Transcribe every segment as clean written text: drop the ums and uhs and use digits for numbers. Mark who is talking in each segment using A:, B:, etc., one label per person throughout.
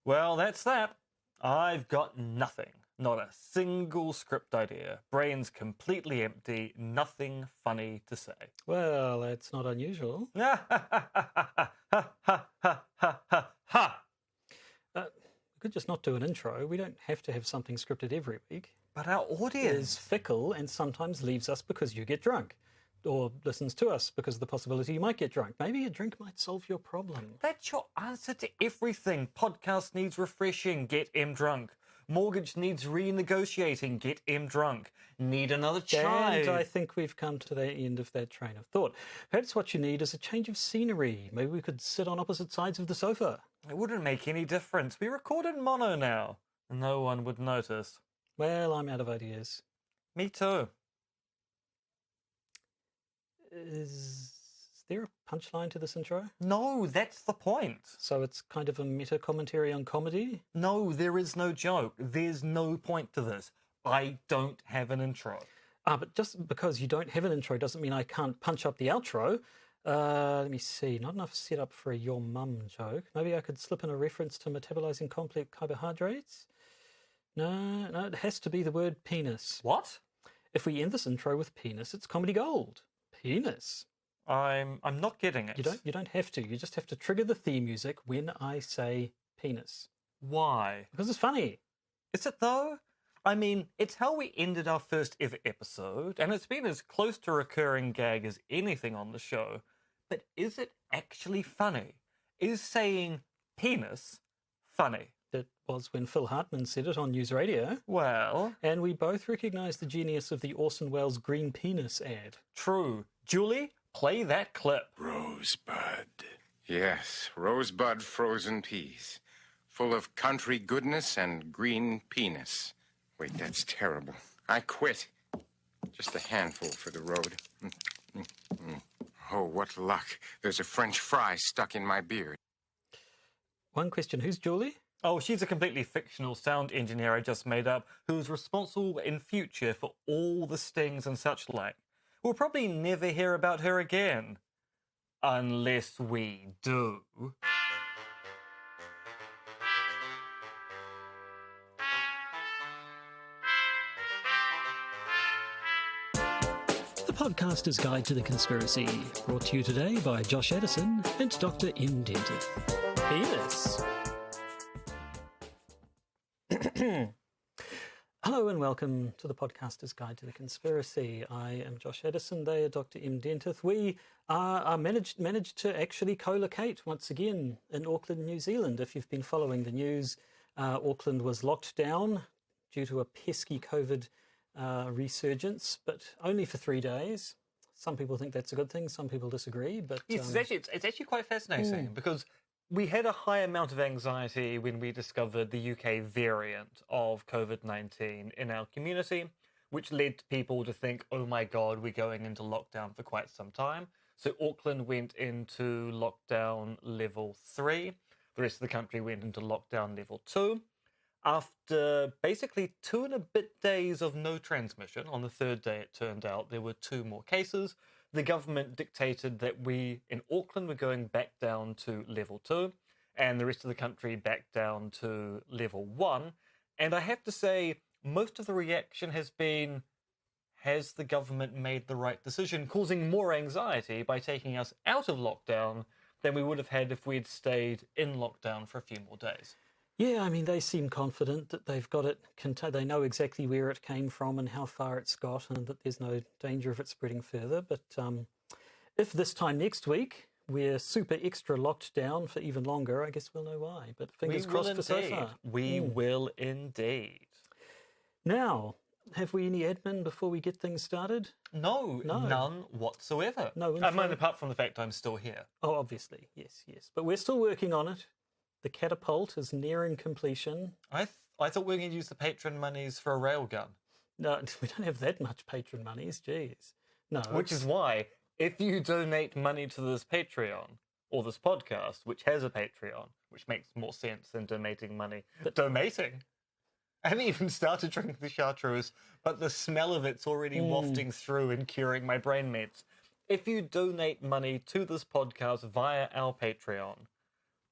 A: Well, that's that. I've got nothing. Not a single script idea. Brain's completely empty. Nothing funny to say.
B: Well, that's not unusual.
A: Ha ha ha ha ha ha ha ha ha!
B: We could just not do an intro. We don't have to have something scripted every week.
A: But our
B: It is
A: audience
B: fickle and sometimes leaves us because you get drunk. Or listens to us because of the possibility you might get drunk. Maybe a drink might solve your problem.
A: That's your answer to everything. Podcast needs refreshing. Get M drunk. Mortgage needs renegotiating. Get M drunk. Need another child.
B: And I think we've come to the end of that train of thought. Perhaps what you need is a change of scenery. Maybe we could sit on opposite sides of the sofa.
A: It wouldn't make any difference. We record in mono now. No one would notice.
B: Well, I'm out of ideas.
A: Me too.
B: Is there a punchline to this intro?
A: No, that's the point.
B: So it's kind of a meta commentary on comedy?
A: No, there is no joke. There's no point to this. I don't have an intro.
B: But just because you don't have an intro doesn't mean I can't punch up the outro. Let me see. Not enough set up for a your mum joke. Maybe I could slip in a reference to metabolizing complex carbohydrates. No, it has to be the word penis.
A: What?
B: If we end this intro with penis, it's comedy gold. Penis.
A: I'm not getting it.
B: You don't have to. You just have to trigger the theme music when I say penis.
A: Why?
B: Because it's funny.
A: Is it though? I mean, it's how we ended our first ever episode, and it's been as close to a recurring gag as anything on the show. But is it actually funny? Is saying penis funny?
B: It was when Phil Hartman said it on News Radio.
A: Well,
B: And we both recognise the genius of the Orson Welles green penis ad.
A: true. Julie, play that clip.
C: Rosebud. Yes, rosebud frozen peas. Full of country goodness and green penis. Wait, that's terrible. I quit. Just a handful for the road. Oh, what luck. There's a French fry stuck in my beard.
B: One question, who's Julie?
A: Oh, she's a completely fictional sound engineer I just made up who's responsible in future for all the stings and such like. We'll probably never hear about her again. Unless we do.
B: The Podcaster's Guide to the Conspiracy, brought to you today by Josh Addison and Dr. M. Dentith. Penis. Hello and welcome to the Podcaster's Guide to the Conspiracy. I am Josh Addison, they are Dr. M. Dentith. We are managed to actually co-locate once again in Auckland, New Zealand. If you've been following the news, Auckland was locked down due to a pesky COVID resurgence, but only for 3 days. Some people think that's a good thing, some people disagree. But
A: Yes, it's actually quite fascinating because we had a high amount of anxiety when we discovered the UK variant of COVID-19 in our community, which led people to think, oh my God, we're going into lockdown for quite some time. So Auckland went into lockdown level 3. The rest of the country went into lockdown level 2. After basically 2 and a bit days of no transmission, on the third day it turned out there were 2 more cases, the government dictated that we in Auckland were going back down to level 2 and the rest of the country back down to level 1. And I have to say, most of the reaction has been, has the government made the right decision, causing more anxiety by taking us out of lockdown than we would have had if we'd stayed in lockdown for a few more days.
B: yeah, I mean, they seem confident that they've got it, they know exactly where it came from and how far it's got and that there's no danger of it spreading further. But if this time next week we're super extra locked down for even longer, I guess we'll know why. But fingers crossed for so far.
A: We will indeed.
B: Now, have we any admin before we get things started?
A: No, none whatsoever.
B: No
A: I mean,
B: info?
A: apart from the fact I'm still here.
B: Oh, obviously, yes. But we're still working on it. The catapult is nearing completion.
A: I thought we were going to use the patron monies for a railgun.
B: No, we don't have that much patron monies, jeez. No.
A: Which is why, if you donate money to this Patreon, or this podcast, which has a Patreon, which makes more sense than donating money. Donating? I haven't even started drinking the chartreuse, but the smell of it's already wafting through and curing my brain meds. If you donate money to this podcast via our Patreon,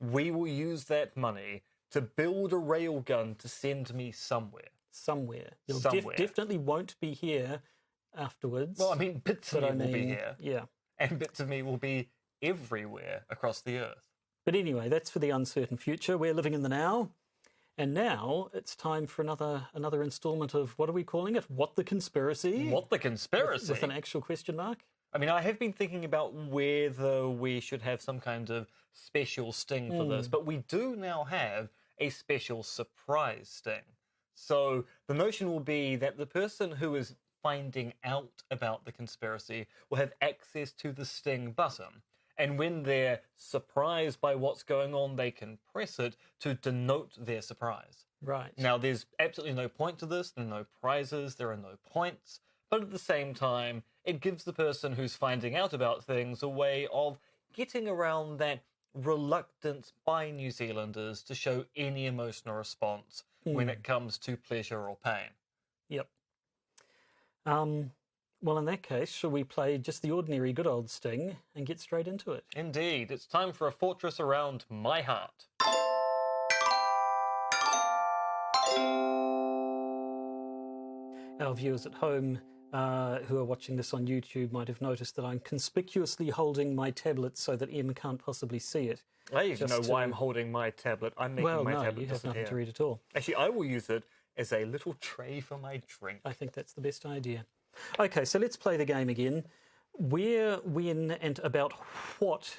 A: we will use that money to build a railgun to send me somewhere.
B: Somewhere. You'll
A: Somewhere.
B: definitely won't be here afterwards.
A: Well, I mean, bits of
B: but
A: me will be here,
B: Yeah.
A: and bits of me will be everywhere across the earth.
B: But anyway, that's for the uncertain future. We're living in the now. And now it's time for another installment of, what are we calling it? What the Conspiracy?
A: What the conspiracy?
B: With an actual question mark?
A: I mean, I have been thinking about whether we should have some kind of special sting for this, but we do now have a special surprise sting. So the notion will be that the person who is finding out about the conspiracy will have access to the sting button. And when they're surprised by what's going on, they can press it to denote their surprise.
B: Right.
A: Now, there's absolutely no point to this. There are no prizes. There are no points. But at the same time, it gives the person who's finding out about things a way of getting around that reluctance by New Zealanders to show any emotional response when it comes to pleasure or pain.
B: Yep. Well, in that case, shall we play just the ordinary good old sting and get straight into it?
A: Indeed, it's time for a fortress around my heart.
B: Our viewers at home who are watching this on YouTube might have noticed that I'm conspicuously holding my tablet so that Em can't possibly see it.
A: I even know why I'm holding my tablet. I'm making my tablet
B: you have nothing
A: disappear.
B: to read at all.
A: Actually, I will use it as a little tray for my drink.
B: I think that's the best idea. Okay, so let's play the game again. Where, when, and about what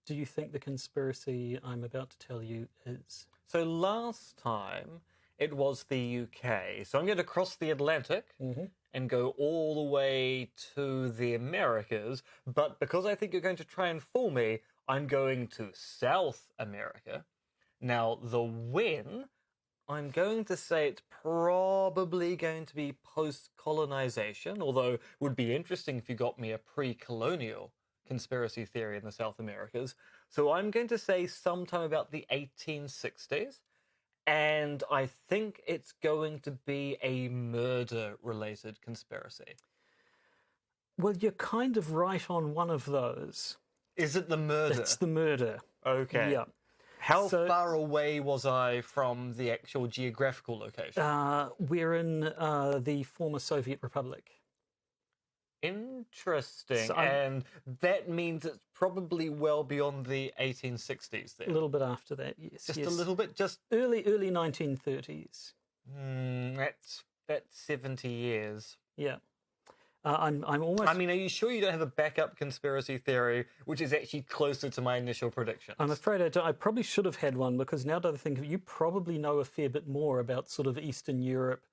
B: do you think the conspiracy I'm about to tell you is?
A: So last time it was the UK. So I'm going to cross the Atlantic and go all the way to the Americas. But because I think you're going to try and fool me, I'm going to South America. Now, the when, I'm going to say it's probably going to be post-colonization, although it would be interesting if you got me a pre-colonial conspiracy theory in the South Americas. So I'm going to say sometime about the 1860s, and I think it's going to be a murder-related conspiracy.
B: Well, you're kind of right on one of those.
A: Is it the murder?
B: It's the murder.
A: Okay.
B: Yeah.
A: How far away was I from the actual geographical location?
B: We're in the former Soviet Republic.
A: Interesting.
B: So
A: and that means it's probably well beyond the 1860s then.
B: A little bit after that, yes.
A: Just a little bit? Just
B: early 1930s.
A: That's 70 years.
B: Yeah. I'm almost...
A: I mean, are you sure you don't have a backup conspiracy theory which is actually closer to my initial predictions?
B: I'm afraid I don't. I probably should have had one, because now that I think of it, you probably know a fair bit more about sort of Eastern Europe,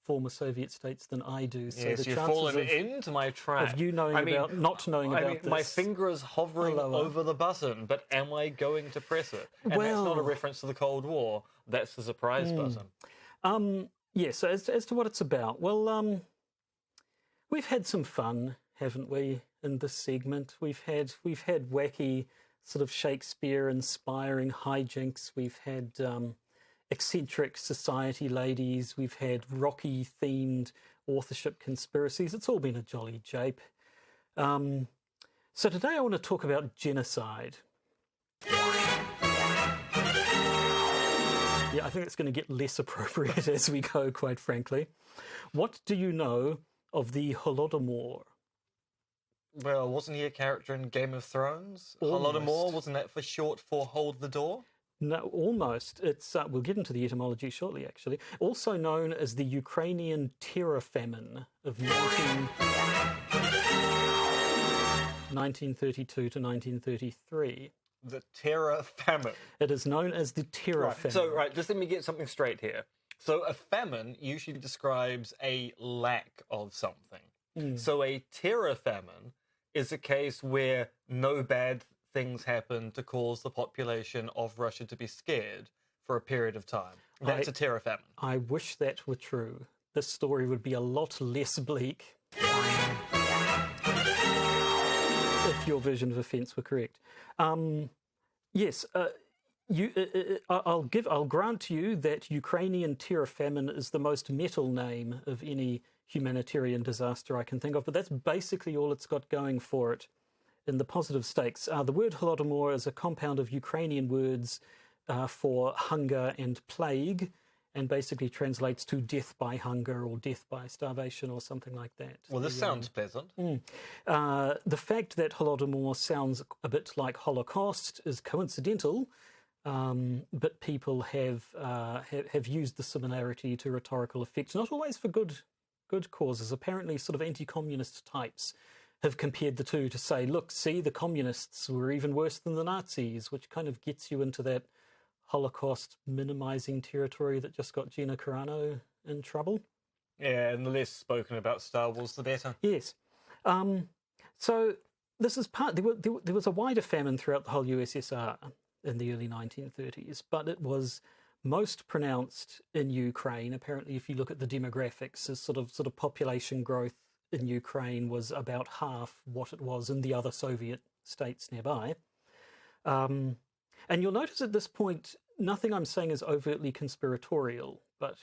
B: former Soviet states than I do. So
A: yes,
B: the
A: you've
B: chances
A: fallen into my trap.
B: of you knowing about, not knowing about this.
A: My finger is hovering over the button, but am I going to press it? And that's not a reference to the Cold War. That's the surprise button.
B: Yeah, so as to what it's about, well, we've had some fun, haven't we, in this segment? We've had wacky, sort of Shakespeare-inspiring hijinks. We've had eccentric society ladies. We've had Rocky-themed authorship conspiracies. It's all been a jolly jape. So today I want to talk about genocide. Yeah, I think it's going to get less appropriate as we go, quite frankly. What do you know of the Holodomor?
A: Well, wasn't he a character in Game of Thrones?
B: Almost.
A: Holodomor, wasn't that for short for Hold the Door?
B: No, almost. It's we'll get into the etymology shortly, actually. Also known as the Ukrainian Terror Famine of 1932 to 1933.
A: The Terror Famine.
B: It is known as the Terror Famine.
A: So, just let me get something straight here. So a famine usually describes a lack of something. So a terror famine is a case where no bad things happen to cause the population of Russia to be scared for a period of time. That's a terror famine.
B: I wish that were true. This story would be a lot less bleak if your version of events were correct. Yes, I'll grant you that Ukrainian terror famine is the most metal name of any humanitarian disaster I can think of, but that's basically all it's got going for it in the positive stakes. The word Holodomor is a compound of Ukrainian words for hunger and plague, and basically translates to death by hunger or death by starvation or something like that.
A: Well, this sounds pleasant.
B: The fact that Holodomor sounds a bit like Holocaust is coincidental, but people have used the similarity to rhetorical effect, not always for good causes. Apparently, sort of anti-communist types have compared the two to say, look, see, the communists were even worse than the Nazis, which kind of gets you into that Holocaust minimizing territory that just got Gina Carano in trouble.
A: Yeah, and the less spoken about Star Wars, the better.
B: Yes. So this is there was a wider famine throughout the whole USSR in the early 1930s, but it was most pronounced in Ukraine. Apparently, if you look at the demographics, sort of population growth in Ukraine was about half what it was in the other Soviet states nearby. And you'll notice at this point, nothing I'm saying is overtly conspiratorial, but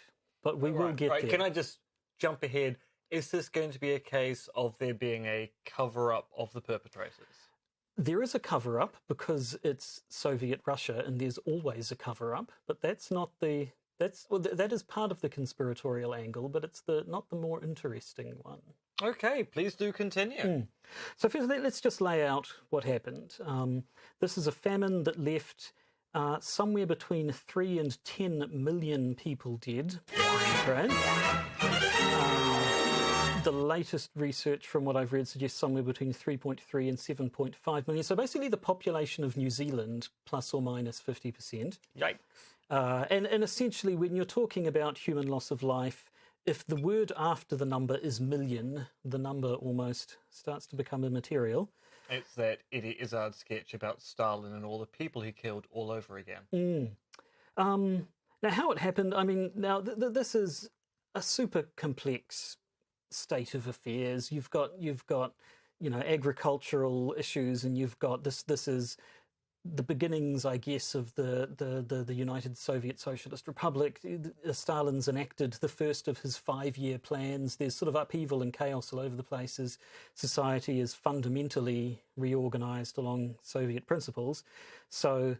B: we will get there.
A: Can I just jump ahead? Is this going to be a case of there being a cover-up of the perpetrators?
B: There is a cover-up because it's Soviet Russia, and there's always a cover-up. But that's not that is part of the conspiratorial angle, but it's not the more interesting one.
A: Okay, please do continue.
B: So first, let's just lay out what happened. This is a famine that left somewhere between 3 and 10 million people dead. Right? The latest research from what I've read suggests somewhere between 3.3 and 7.5 million. So basically the population of New Zealand, plus or minus 50%.
A: Yikes.
B: And essentially, when you're talking about human loss of life, if the word after the number is million, the number almost starts to become immaterial.
A: It's that Eddie Izzard sketch about Stalin and all the people he killed all over again.
B: Now, how it happened, I mean, now this is a super complex state of affairs. You've got agricultural issues, and you've got this is the beginnings, I guess, of the United Soviet Socialist Republic. Stalin's enacted the first of his 5-year plans. There's sort of upheaval and chaos all over the place as society is fundamentally reorganized along Soviet principles. So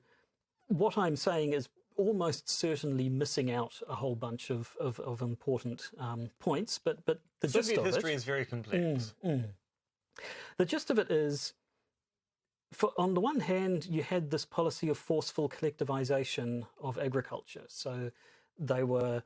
B: what I'm saying is almost certainly missing out a whole bunch of important points, but the gist of it...
A: Soviet history is very complex.
B: The gist of it is, on the one hand, you had this policy of forceful collectivization of agriculture. So they were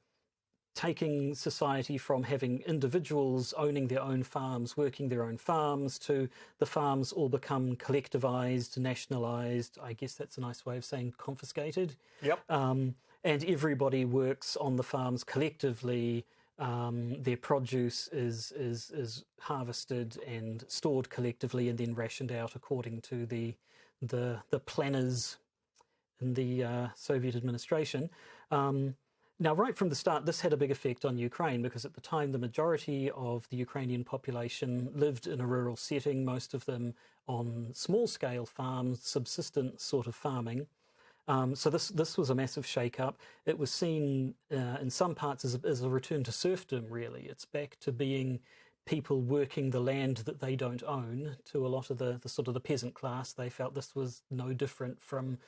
B: taking society from having individuals owning their own farms, working their own farms, to the farms all become collectivized, nationalized. I guess that's a nice way of saying confiscated.
A: Yep.
B: And everybody works on the farms collectively. Their produce is harvested and stored collectively, and then rationed out according to the planners in the Soviet administration. Now, right from the start, this had a big effect on Ukraine, because at the time the majority of the Ukrainian population lived in a rural setting, most of them on small-scale farms, subsistence sort of farming. So this was a massive shake-up. It was seen in some parts as a return to serfdom, really. It's back to being people working the land that they don't own. To a lot of the sort of the peasant class, they felt this was no different from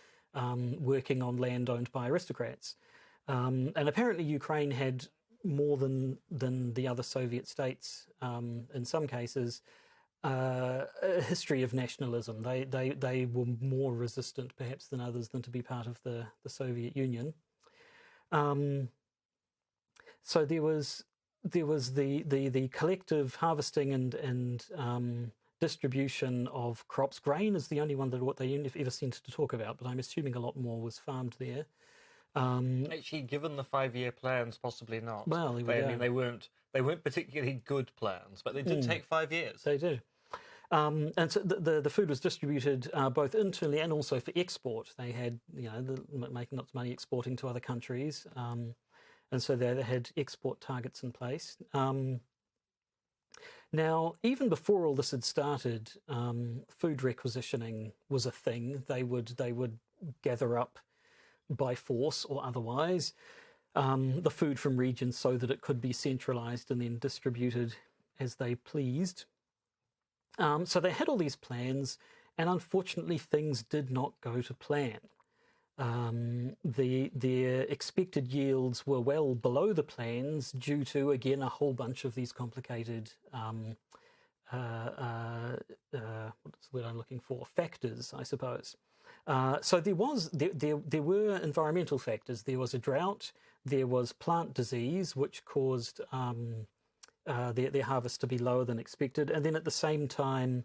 B: working on land owned by aristocrats. And apparently Ukraine had more than the other Soviet states, in some cases, a history of nationalism. They were more resistant, perhaps, than others, than to be part of the Soviet Union. So there was the collective harvesting and distribution of crops. Grain is the only one that what they ever seemed to talk about, but I'm assuming a lot more was farmed there.
A: Actually, given the 5-year plans, possibly not.
B: Well, I
A: mean, they weren't particularly good plans, but they did take 5 years.
B: They did. And so the food was distributed both internally and also for export. They had, making lots of money exporting to other countries, and so they had export targets in place. Now, even before all this had started, food requisitioning was a thing. They would gather up by force or otherwise the food from regions so that it could be centralized and then distributed as they pleased. So they had all these plans, and unfortunately things did not go to plan. Their expected yields were well below the plans due to, again, a whole bunch of these complicated what's the word I'm looking for? Factors, I suppose. So there were environmental factors. There was a drought. There was plant disease, which caused their harvest to be lower than expected. And then at the same time,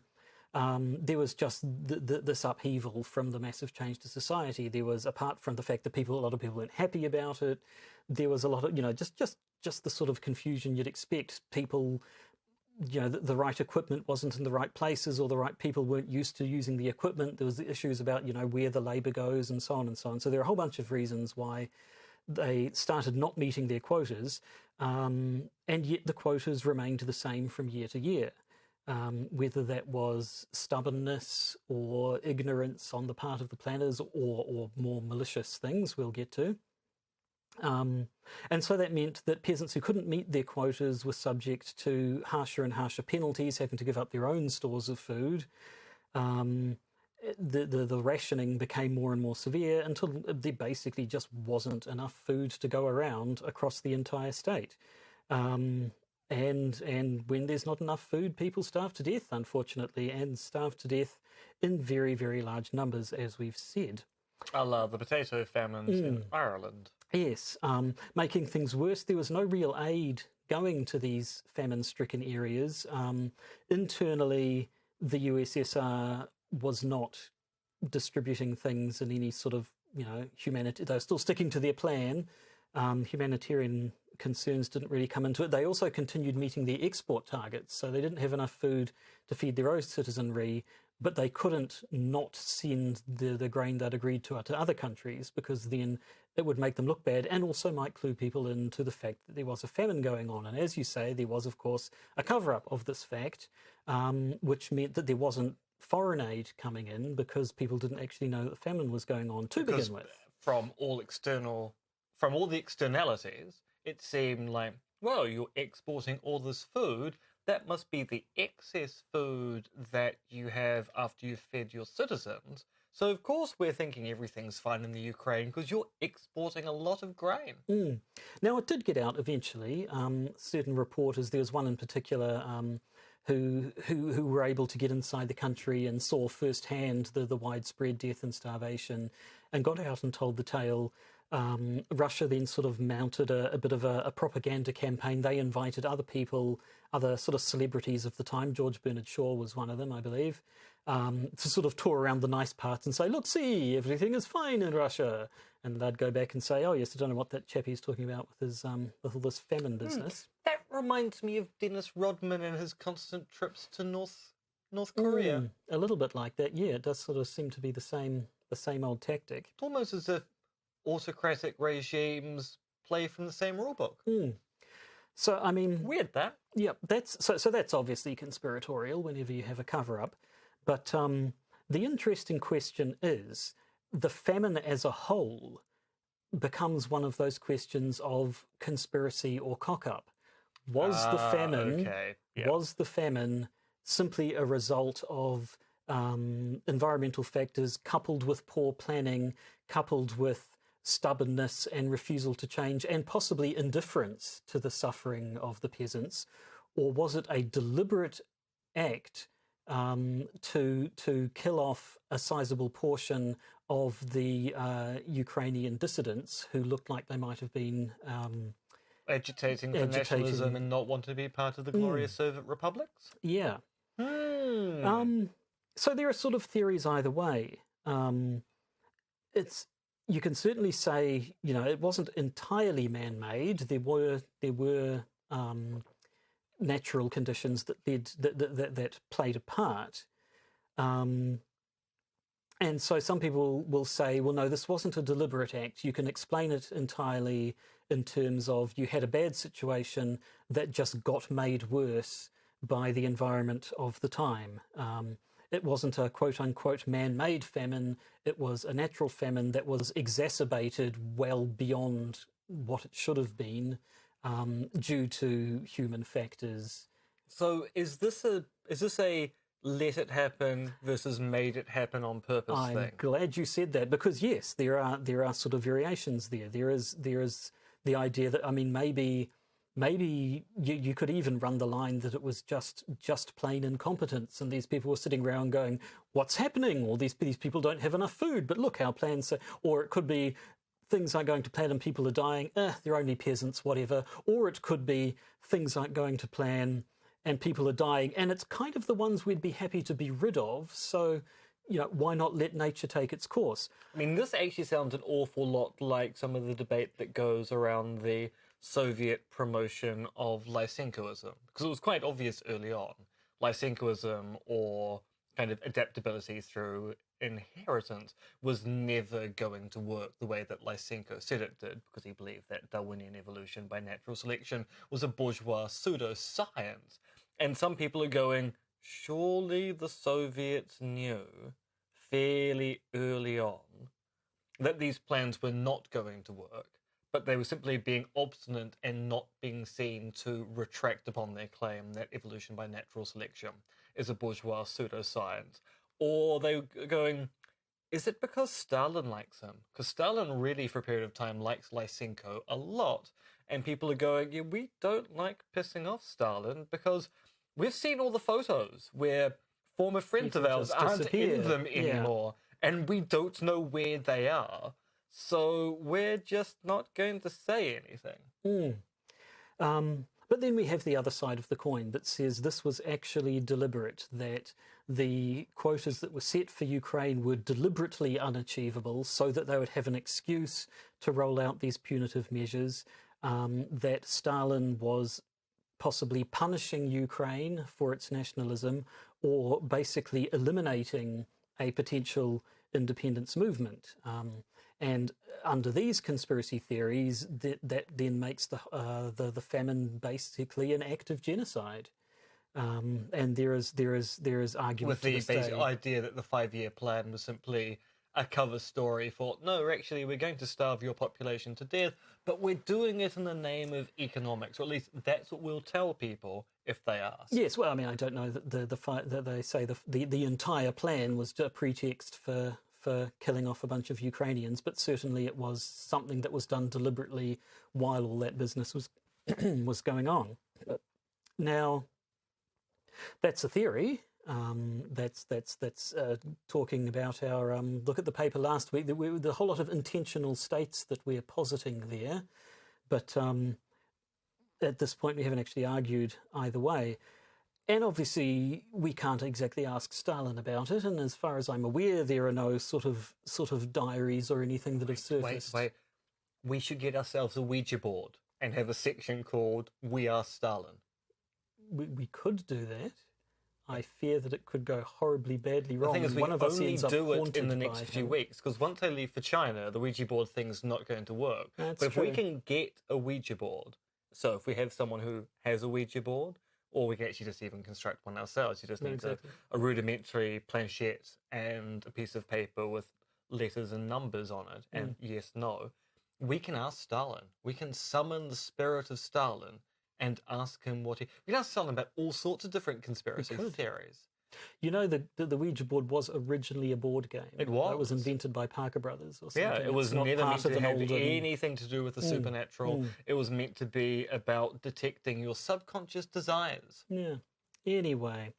B: there was just this upheaval from the massive change to society. There was, apart from the fact that a lot of people weren't happy about it, there was a lot of, just the sort of confusion you'd expect. People, the right equipment wasn't in the right places, or the right people weren't used to using the equipment. There was the issues about, where the labour goes and so on and so on. So there are a whole bunch of reasons why they started not meeting their quotas, and yet the quotas remained the same from year to year. Whether that was stubbornness or ignorance on the part of the planners, or more malicious things we'll get to. And so that meant that peasants who couldn't meet their quotas were subject to harsher and harsher penalties, having to give up their own stores of food. The rationing became more and more severe until there basically just wasn't enough food to go around across the entire state. And when there's not enough food, people starve to death, unfortunately, and starve to death in very, very large numbers, as we've said.
A: A la the potato famines in Ireland.
B: Yes, making things worse, there was no real aid going to these famine-stricken areas. Internally, the USSR was not distributing things in any sort of, humanity. They were still sticking to their plan. Humanitarian concerns didn't really come into it. They also continued meeting their export targets, so they didn't have enough food to feed their own citizenry, but they couldn't not send the grain they'd agreed to other countries, because then it would make them look bad, and also might clue people into the fact that there was a famine going on. And as you say, there was, of course, a cover-up of this fact, which meant that there wasn't foreign aid coming in, because people didn't actually know that the famine was going on to begin with.
A: From all the externalities, it seemed like, well, you're exporting all this food. That must be the excess food that you have after you've fed your citizens. So, of course, we're thinking everything's fine in the Ukraine because you're exporting a lot of grain.
B: Now, it did get out eventually. Certain reporters, there was one in particular who were able to get inside the country and saw firsthand the widespread death and starvation, and got out and told the tale. Russia then sort of mounted a bit of a propaganda campaign. They invited other people, other sort of celebrities of the time. George Bernard Shaw was one of them, I believe, to sort of tour around the nice parts and say, look, see, everything is fine in Russia. And they'd go back and say, oh, yes, I don't know what that chappie's talking about with his with all this famine business.
A: That reminds me of Dennis Rodman and his constant trips to North Korea.
B: A little bit like that, yeah. It does sort of seem to be the same old tactic.
A: It's almost as if autocratic regimes play from the same rulebook.
B: So, I mean...
A: Weird, that.
B: Yeah, so that's obviously conspiratorial whenever you have a cover-up. But the interesting question is, the famine as a whole becomes one of those questions of conspiracy or cock-up. Was the famine simply a result of environmental factors coupled with poor planning, coupled with stubbornness and refusal to change, and possibly indifference to the suffering of the peasants? Or was it a deliberate act to kill off a sizable portion of the Ukrainian dissidents who looked like they might have been
A: agitating for nationalism and not wanting to be part of the glorious Soviet republics?
B: Yeah. So there are sort of theories either way. You can certainly say, it wasn't entirely man-made. There were natural conditions that played a part. And so some people will say, well, no, this wasn't a deliberate act. You can explain it entirely in terms of you had a bad situation that just got made worse by the environment of the time. It wasn't a quote-unquote man-made famine. It was a natural famine that was exacerbated well beyond what it should have been due to human factors.
A: So is this a let it happen versus made it happen on purpose
B: I'm
A: thing.
B: glad you said that, because yes, there are sort of variations there. There is the idea that, I mean, maybe you could even run the line that it was just plain incompetence, and these people were sitting around going, "What's happening? Or these people don't have enough food, but look, our plans." Or it could be things aren't going to plan and people are dying. They're only peasants, whatever. Or it could be things aren't going to plan and people are dying, and it's kind of the ones we'd be happy to be rid of. So, why not let nature take its course?
A: I mean, this actually sounds an awful lot like some of the debate that goes around the Soviet promotion of Lysenkoism, because it was quite obvious early on. Lysenkoism, or kind of adaptability through inheritance, was never going to work the way that Lysenko said it did, because he believed that Darwinian evolution by natural selection was a bourgeois pseudoscience. And some people are going, surely the Soviets knew fairly early on that these plans were not going to work, but they were simply being obstinate and not being seen to retract upon their claim that evolution by natural selection is a bourgeois pseudoscience. Or they were going, is it because Stalin likes him? Because Stalin really, for a period of time, likes Lysenko a lot. And people are going, yeah, we don't like pissing off Stalin because we've seen all the photos where former friends of ours aren't in them anymore. Yeah. And we don't know where they are. So we're just not going to say anything.
B: But then we have the other side of the coin that says this was actually deliberate, that the quotas that were set for Ukraine were deliberately unachievable so that they would have an excuse to roll out these punitive measures, that Stalin was possibly punishing Ukraine for its nationalism, or basically eliminating a potential independence movement. And under these conspiracy theories, that then makes the famine basically an act of genocide. And there is argument
A: with the basic idea that the 5-year plan was simply a cover story for, no, actually we're going to starve your population to death, but we're doing it in the name of economics, or at least that's what we'll tell people if they ask.
B: Yes, well, I mean, I don't know that that they say the entire plan was a pretext for killing off a bunch of Ukrainians, but certainly it was something that was done deliberately while all that business was was going on. Now, that's a theory. That's talking about our look at the paper last week. The whole lot of intentional states that we're positing there, but at this point we haven't actually argued either way. And obviously, we can't exactly ask Stalin about it. And as far as I'm aware, there are no sort of diaries or anything that have surfaced.
A: Wait. We should get ourselves a Ouija board and have a section called "We Are Stalin."
B: We could do that. I fear that it could go horribly badly wrong.
A: The thing is, we
B: one of us
A: only
B: ends up
A: do it in the
B: haunted
A: next
B: by
A: few
B: him.
A: weeks, because once I leave for China, the Ouija board thing's not going to work.
B: That's
A: but if
B: true.
A: we can get a Ouija board, so if we have someone who has a Ouija board, or we can actually just even construct one ourselves, you just need a rudimentary planchette and a piece of paper with letters and numbers on it, and yes, no. We can ask Stalin. We can summon the spirit of Stalin and ask him what he... We can ask Stalin about all sorts of different conspiracy theories.
B: You know, the Ouija board was originally a board game.
A: It was.
B: It was invented by Parker Brothers or something.
A: Yeah, it was
B: not
A: never
B: part
A: meant
B: of
A: to
B: an
A: have
B: older...
A: anything to do with the supernatural. It was meant to be about detecting your subconscious desires.
B: Yeah. Anyway.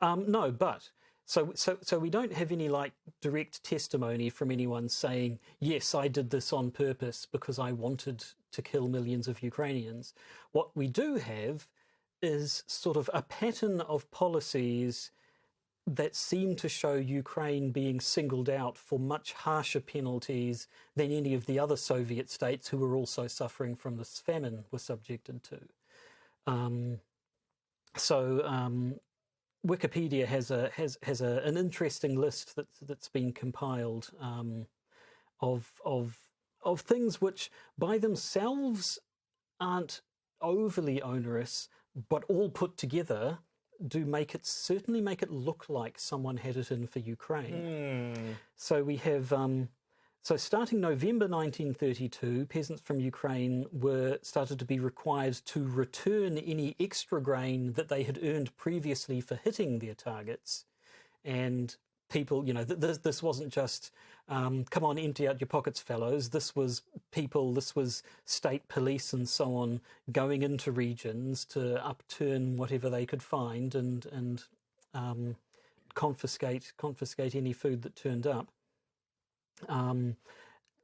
B: No, but... So we don't have any, like, direct testimony from anyone saying, yes, I did this on purpose because I wanted to kill millions of Ukrainians. What we do have is sort of a pattern of policies that seem to show Ukraine being singled out for much harsher penalties than any of the other Soviet states who were also suffering from this famine were subjected to. Wikipedia has an interesting list that's been compiled of things which by themselves aren't overly onerous, but all put together do certainly make it look like someone had it in for Ukraine. So we have So starting November 1932, peasants from Ukraine started to be required to return any extra grain that they had earned previously for hitting their targets. And people, this wasn't just, come on, empty out your pockets, fellows. This was people, this was state police and so on, going into regions to upturn whatever they could find and confiscate any food that turned up.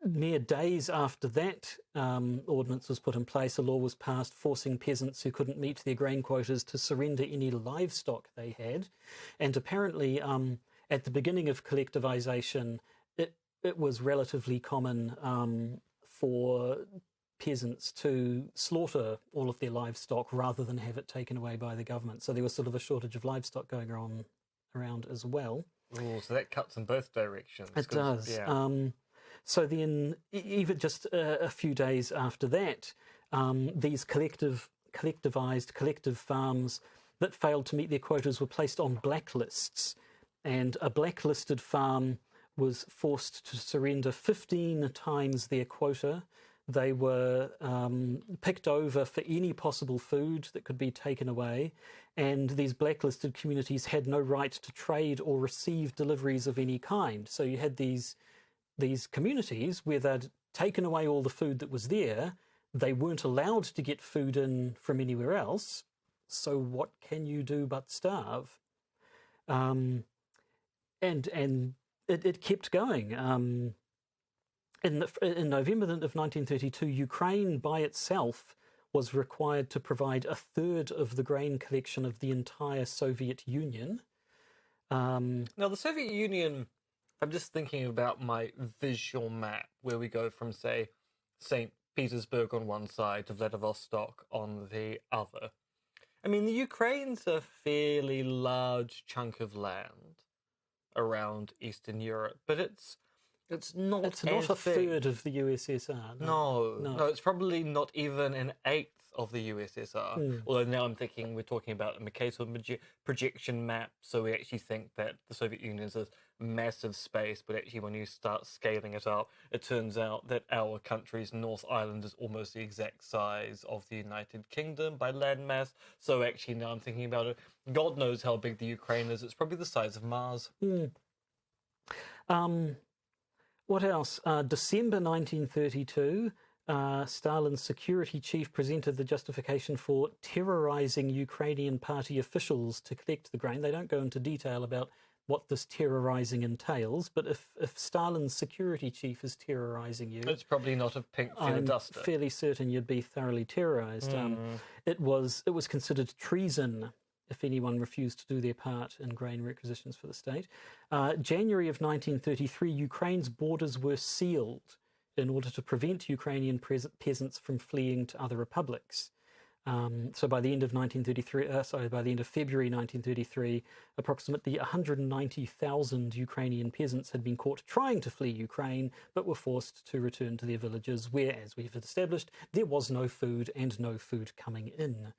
B: Mere days after that ordinance was put in place, a law was passed forcing peasants who couldn't meet their grain quotas to surrender any livestock they had. And apparently, at the beginning of collectivization, it was relatively common for peasants to slaughter all of their livestock rather than have it taken away by the government. So there was sort of a shortage of livestock going around as well.
A: Oh, so that cuts in both directions.
B: It does.
A: Yeah.
B: So then, even just a few days after that, these collective farms that failed to meet their quotas were placed on blacklists, and a blacklisted farm was forced to surrender 15 times their quota. They were picked over for any possible food that could be taken away, and these blacklisted communities had no right to trade or receive deliveries of any kind. So you had these communities where they'd taken away all the food that was there. They weren't allowed to get food in from anywhere else. So what can you do but starve? And it kept going. In November of 1932, Ukraine by itself was required to provide a third of the grain collection of the entire Soviet Union.
A: Now, the Soviet Union, I'm just thinking about my visual map where we go from, say, St. Petersburg on one side to Vladivostok on the other. I mean, the Ukraine's a fairly large chunk of land around Eastern Europe, but it's not
B: It's not a third of the USSR.
A: No, it's probably not even an eighth of the USSR. Although now I'm thinking we're talking about a Mercator projection map, so we actually think that the Soviet Union is a massive space, but actually when you start scaling it up, it turns out that our country's North Island is almost the exact size of the United Kingdom by landmass. So actually now I'm thinking about it, God knows how big the Ukraine is. It's probably the size of Mars.
B: What else? December 1932, Stalin's security chief presented the justification for terrorizing Ukrainian party officials to collect the grain. They don't go into detail about what this terrorizing entails, but if Stalin's security chief is terrorizing you,
A: it's probably not a pink feather duster.
B: I'm fairly certain you'd be thoroughly terrorized. It was considered treason if anyone refused to do their part in grain requisitions for the state. January of 1933, Ukraine's borders were sealed in order to prevent Ukrainian peasants from fleeing to other republics. So by the end of February 1933, approximately 190,000 Ukrainian peasants had been caught trying to flee Ukraine, but were forced to return to their villages where, as we've established, there was no food and no food coming in.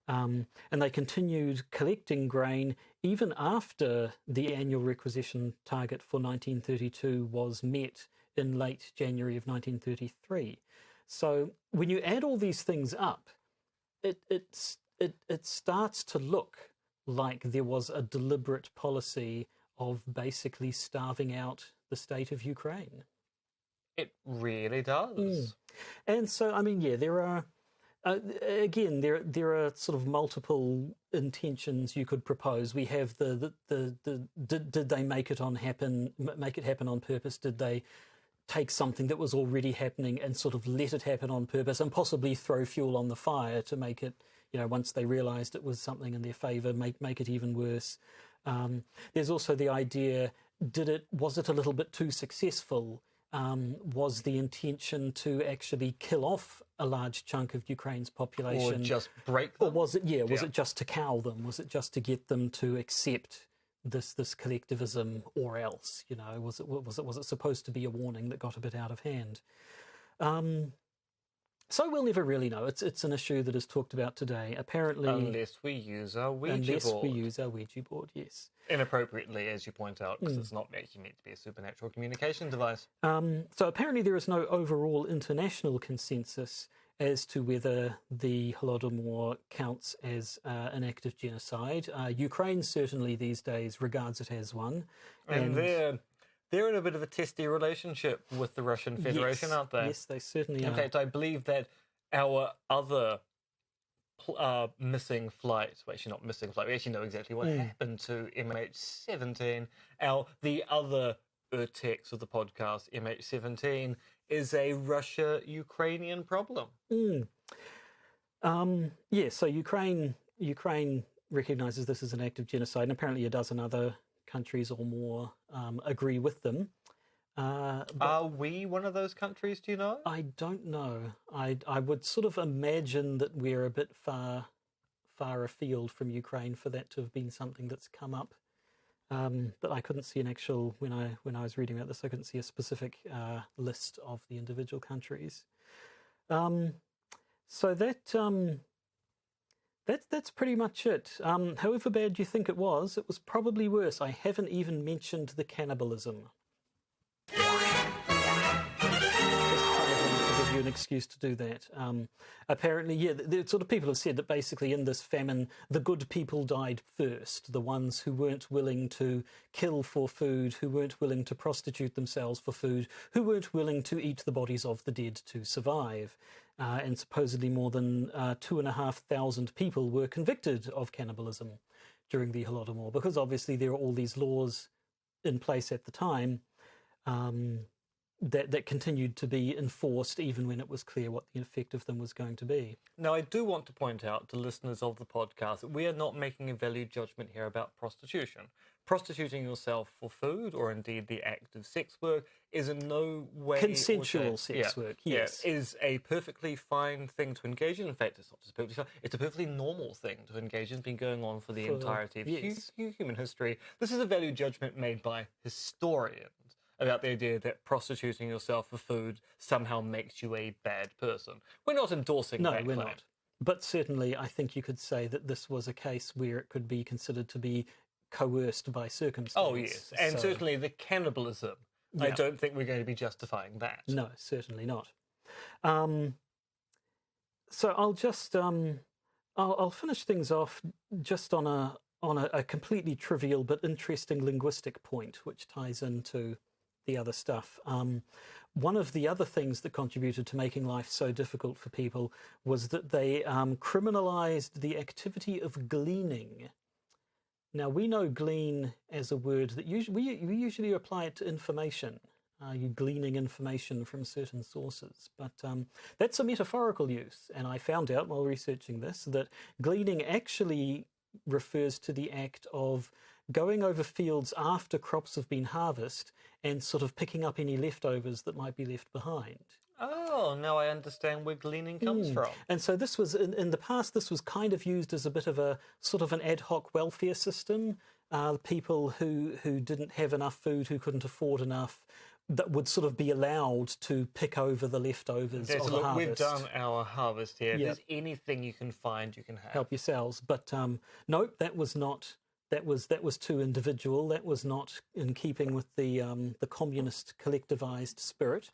B: And they continued collecting grain even after the annual requisition target for 1932 was met in late January of 1933. So when you add all these things up, it starts to look like there was a deliberate policy of basically starving out the state of Ukraine.
A: It really does.
B: And so, I mean, yeah, there are... again, there are sort of multiple intentions you could propose. We have did they make it happen on purpose? Did they take something that was already happening and sort of let it happen on purpose and possibly throw fuel on the fire to make it, once they realized it was something in their favor, make it even worse? There's also the idea, was it a little bit too successful? Was the intention to actually kill off a large chunk of Ukraine's population,
A: or just break them?
B: Or was it? Was it just to cow them? Was it just to get them to accept this collectivism, or else? Was it supposed to be a warning that got a bit out of hand? So we'll never really know. It's an issue that is talked about today. Apparently,
A: Unless we use our Ouija board.
B: Yes.
A: Inappropriately, as you point out, because it's not actually meant to be a supernatural communication device.
B: So apparently there is no overall international consensus as to whether the Holodomor counts as an act of genocide. Ukraine certainly these days regards it as one.
A: And they're in a bit of a testy relationship with the Russian Federation, aren't they?
B: Yes, they certainly are.
A: In fact, I believe that our other missing flight, well, actually not missing flight, we actually know exactly what happened to MH17. The other text of the podcast, MH17, is a Russia-Ukrainian problem.
B: So Ukraine recognises this as an act of genocide, and apparently a dozen other countries or more agree with them.
A: Are we one of those countries, do you know?
B: I don't know. I would sort of imagine that we're a bit far afield from Ukraine for that to have been something that's come up. But I couldn't see an actual, when I was reading about this, I couldn't see a specific list of the individual countries. So that's pretty much it. However bad you think it was probably worse. I haven't even mentioned the cannibalism. To give you an excuse to do that. Apparently, the sort of people have said that basically in this famine, the good people died first. The ones who weren't willing to kill for food, who weren't willing to prostitute themselves for food, who weren't willing to eat the bodies of the dead to survive. And supposedly more than 2,500 people were convicted of cannibalism during the Holodomor, because obviously there are all these laws in place at the time that continued to be enforced even when it was clear what the effect of them was going to be.
A: Now, I do want to point out to listeners of the podcast that we are not making a value judgment here about prostitution. Prostituting yourself for food, or indeed the act of sex work, is in no way...
B: Consensual sex work, yes.
A: Is a perfectly fine thing to engage in. In fact, it's not just perfectly fine, it's a perfectly normal thing to engage in. It's been going on for the entirety of human history. This is a value judgment made by historians about the idea that prostituting yourself for food somehow makes you a bad person. We're not endorsing that claim.
B: No, we're not. But certainly I think you could say that this was a case where it could be considered to be coerced by circumstance.
A: Oh, yes. And certainly the cannibalism, I don't think we're going to be justifying that.
B: No, certainly not. So I'll just... I'll finish things off just on a completely trivial but interesting linguistic point, which ties into the other stuff. One of the other things that contributed to making life so difficult for people was that they criminalized the activity of gleaning. Now, we know glean as a word that we usually apply it to information. You're gleaning information from certain sources. But that's a metaphorical use. And I found out while researching this that gleaning actually refers to the act of going over fields after crops have been harvested and sort of picking up any leftovers that might be left behind.
A: Oh, now I understand where gleaning comes from.
B: And so this was, in the past, this was kind of used as a bit of a sort of an ad hoc welfare system. People who didn't have enough food, who couldn't afford enough, that would sort of be allowed to pick over the leftovers of the harvest.
A: We've done our harvest here. If there's anything you can find, you can have.
B: Help yourselves. But no, that was not... That was too individual. That was not in keeping with the communist collectivized spirit.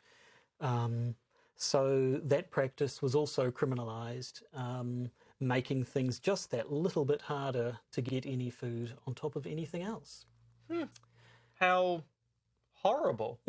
B: So that practice was also criminalized, making things just that little bit harder to get any food on top of anything else.
A: How horrible.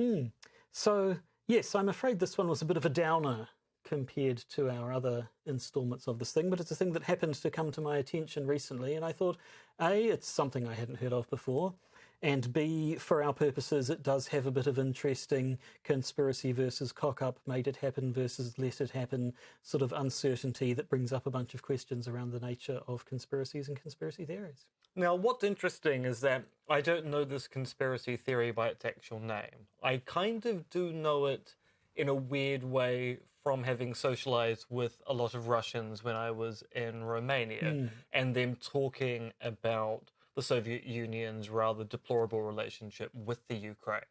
B: So, yes, I'm afraid this one was a bit of a downer compared to our other installments of this thing, but it's a thing that happened to come to my attention recently, and I thought, A, it's something I hadn't heard of before, and B, for our purposes, it does have a bit of interesting conspiracy versus cock-up, made it happen versus let it happen, sort of uncertainty that brings up a bunch of questions around the nature of conspiracies and conspiracy theories.
A: Now, what's interesting is that I don't know this conspiracy theory by its actual name. I kind of do know it in a weird way from having socialized with a lot of Russians when I was in Romania, and them talking about the Soviet Union's rather deplorable relationship with the Ukraine.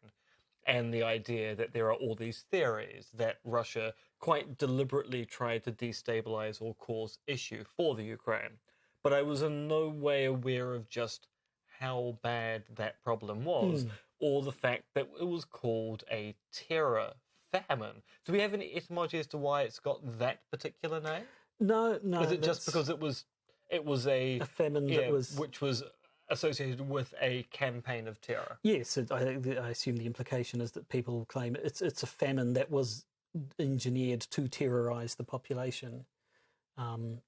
A: and the idea that there are all these theories that Russia quite deliberately tried to destabilize or cause issue for the Ukraine. But I was in no way aware of just how bad that problem was, or the fact that it was called a terror famine. Do we have any etymology as to why it's got that particular name?
B: No.
A: Is it just because it was a
B: famine that was...
A: which was associated with a campaign of terror?
B: Yes, I assume the implication is that people claim it's a famine that was engineered to terrorize the population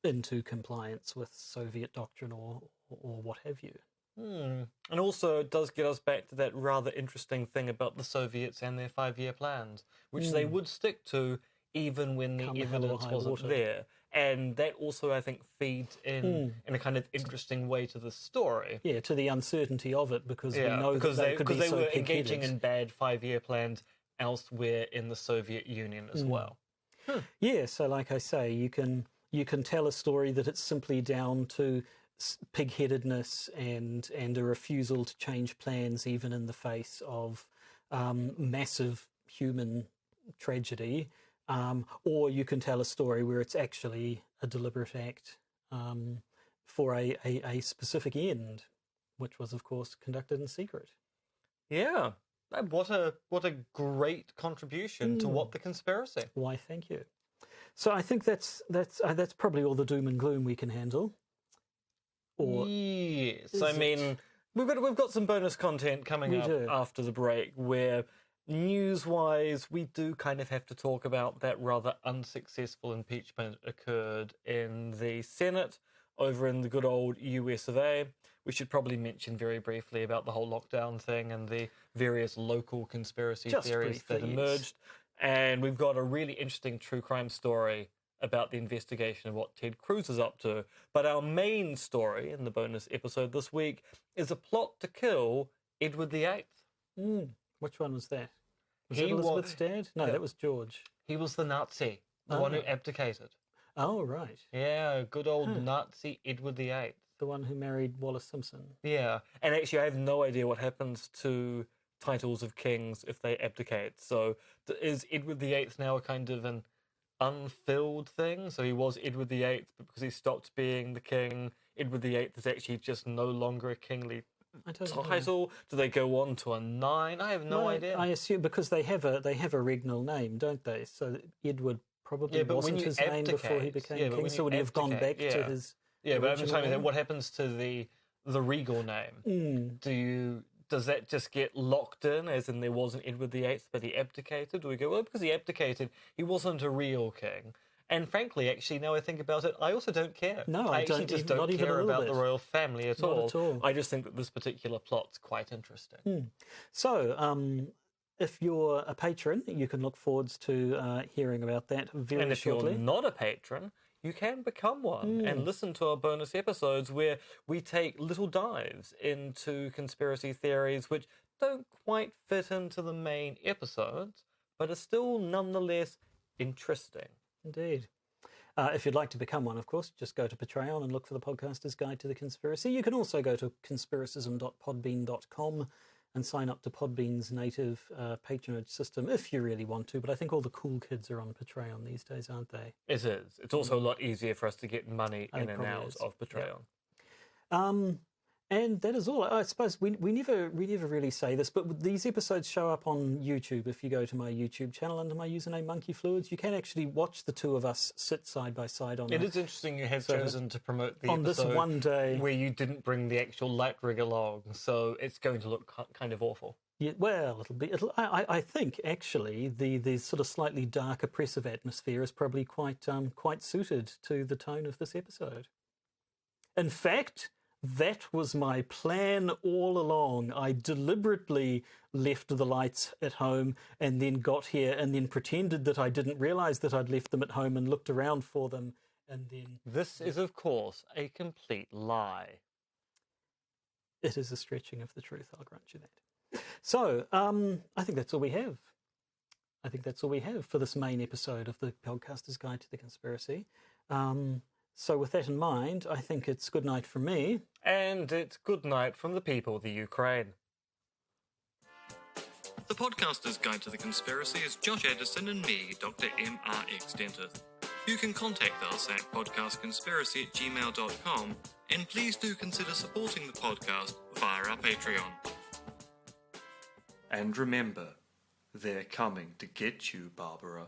B: into compliance with Soviet doctrine or what have you.
A: And also it does get us back to that rather interesting thing about the Soviets and their 5-year plans, which they would stick to even when the evidence wasn't there. And that also, I think, feeds in a kind of interesting way to the story.
B: Yeah, to the uncertainty of it, because we know that they could be so
A: were
B: pig-headed.
A: engaging in bad 5-year plans elsewhere in the Soviet Union as well.
B: Yeah, so like I say, you can tell a story that it's simply down to pig-headedness and a refusal to change plans even in the face of massive human tragedy, or you can tell a story where it's actually a deliberate act for a specific end, which was, of course, conducted in secret.
A: Yeah, what a great contribution to What the Conspiracy.
B: Why, thank you. So I think that's probably all the doom and gloom we can handle. Or
A: yes, I mean, we've got some bonus content coming up after the break where, news-wise, we do kind of have to talk about that rather unsuccessful impeachment occurred in the Senate over in the good old US of A. We should probably mention very briefly about the whole lockdown thing and the various local conspiracy theories that emerged. And we've got a really interesting true crime story about the investigation of what Ted Cruz is up to. But our main story in the bonus episode this week is a plot to kill Edward VIII.
B: Which one was that? Was it Elizabeth's dad? No, that was George.
A: He was the Nazi, the one who abdicated.
B: Oh, right.
A: Yeah, good old Nazi Edward VIII.
B: The one who married Wallace Simpson.
A: Yeah, and actually I have no idea what happens to titles of kings if they abdicate. So is Edward VIII now a kind of an unfilled thing? So he was Edward VIII, but because he stopped being the king, Edward VIII is actually just no longer a kingly title. Do they go on to a 9? I have no idea.
B: I assume because they have a regnal name, don't they? So Edward probably wasn't his name before he became king. So would he have gone back to his?
A: Yeah, but I'm telling you, what happens to the regal name? Does that just get locked in, as in there was an Edward VIII, but he abdicated? Do we go, well, because he abdicated, he wasn't a real king? And frankly, actually, now I think about it, I also don't care.
B: No,
A: I actually just don't care about the royal family at all. I just think that this particular plot's quite interesting.
B: So, if you're a patron, you can look forwards to hearing about that very shortly.
A: If you're not a patron, you can become one and listen to our bonus episodes where we take little dives into conspiracy theories which don't quite fit into the main episodes, but are still nonetheless interesting.
B: Indeed. If you'd like to become one, of course, just go to Patreon and look for the Podcaster's Guide to the Conspiracy. You can also go to conspiracism.podbean.com and sign up to Podbean's native patronage system if you really want to, but I think all the cool kids are on Patreon these days, aren't they?
A: It is. It's also a lot easier for us to get money in and out of Patreon.
B: Yeah. And that is all. I suppose we never really say this, but these episodes show up on YouTube. If you go to my YouTube channel under my username Monkey Fluids, you can actually watch the two of us sit side by side on it.
A: It is interesting you have chosen to promote the
B: on
A: episode
B: this one day
A: where you didn't bring the actual light rig along, so it's going to look kind of awful.
B: Yeah, well, it'll be. I think actually the sort of slightly dark, oppressive atmosphere is probably quite suited to the tone of this episode. In fact, that was my plan all along. I deliberately left the lights at home and then got here and then pretended that I didn't realise that I'd left them at home and looked around for them and then...
A: This is, of course, a complete lie.
B: It is a stretching of the truth, I'll grant you that. So, I think that's all we have. I think that's all we have for this main episode of the Podcaster's Guide to the Conspiracy. So with that in mind, I think it's good night from me.
A: And it's good night from the people of the Ukraine. The Podcaster's Guide to the Conspiracy is Josh Edison and me, Dr. MRX Dentith. You can contact us at podcastconspiracy@gmail.com, and please do consider supporting the podcast via our Patreon. And remember, they're coming to get you, Barbara.